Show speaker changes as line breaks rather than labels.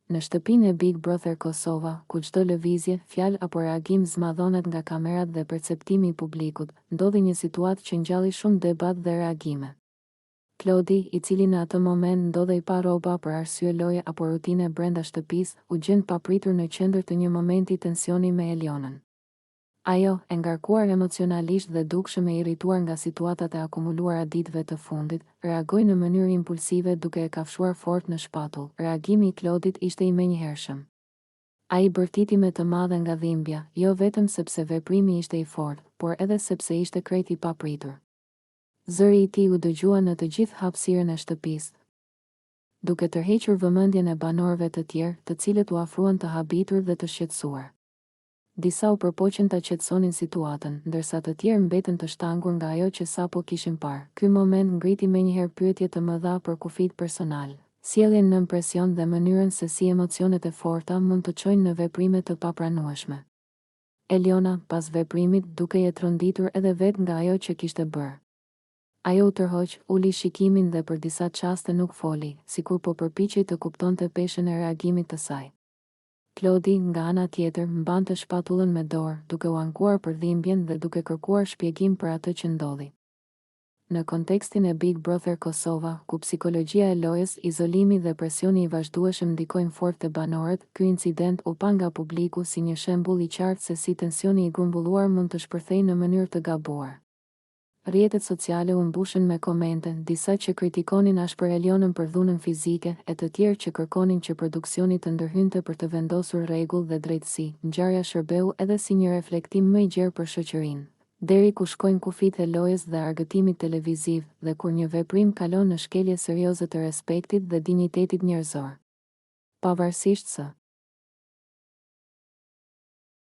Në shtëpinë e Big Brother Kosova, ku çdo lëvizje, fjalë apo reagim zmadhonet nga kamerat dhe perceptimi i publikut, ndodhi një situatë që ngjalli shumë debat dhe reagime. Klodi, i cili në atë moment ndodhej pa rroba për arsye loje apo rutine brenda shtëpisë, u gjend papritur në qendër të një momenti tensioni me Elionën. Ajo, e ngarkuar emocionalisht dhe dukshëm e irrituar nga situatat e akumuluara ditëve të fundit, reagoi në mënyrë impulsive duke e kafshuar fort në shpatull. Reagimi i Klodit ishte i menjëhershëm. Ai bërtiti me të madhe nga dhimbja, jo vetëm sepse veprimi ishte i fortë, por edhe sepse ishte krejt i papritur. Zëri i tij u dëgjua në të gjithë hapësirën e shtëpisë, duke tërhequr vëmendjen e banorëve të tjerë, të cilët u afruan të habitur dhe të shqetësuar. Disa u përpoqën ta qetësonin situatën, ndërsa të tjerë mbeten të shtangur nga ajo që sapo kishin parë. Ky moment ngriti menjëherë pyetje të mëdha për kufijt personal, sjelljen nën presion dhe mënyrën se si emocionet e forta mund të çojnë në veprime të papranueshme. Eliona, pas veprimit, duke je tronditur edhe vetë nga ajo që kishte bërë. Ajo u tërhoq, uli shikimin dhe për disa çaste nuk foli, sikur po përpiqej të kuptonte peshën e reagimit të saj. Klodi, nga ana tjetër, mbante shpatullën me dorë, duke u ankuar për dhimbjen dhe duke kërkuar shpjegim për atë që ndodhi. Në kontekstin e Big Brother Kosova, ku psikologjia e lojës, izolimi dhe presioni i vazhdueshëm ndikojnë fort te banorët, ky incident u pa nga publiku si një shembull i qartë se si tensioni i grumbulluar mund të shpërthejë në mënyrë të gabuar. Rrjetet sociale u mbushën me komente, disa që kritikonin ashpër Elionën për dhunën fizike, e të tjerë që kërkonin që produksioni të ndërhynte për të vendosur rregull dhe drejtësi. Ngjarja shërbeu edhe si një reflektim më i gjerë për shoqërinë, deri ku shkojnë kufijtë e lojës dhe argëtimit televiziv, dhe kur një veprim kalon në shkelje serioze të respektit dhe dinjitetit njerëzor. Pavarësisht se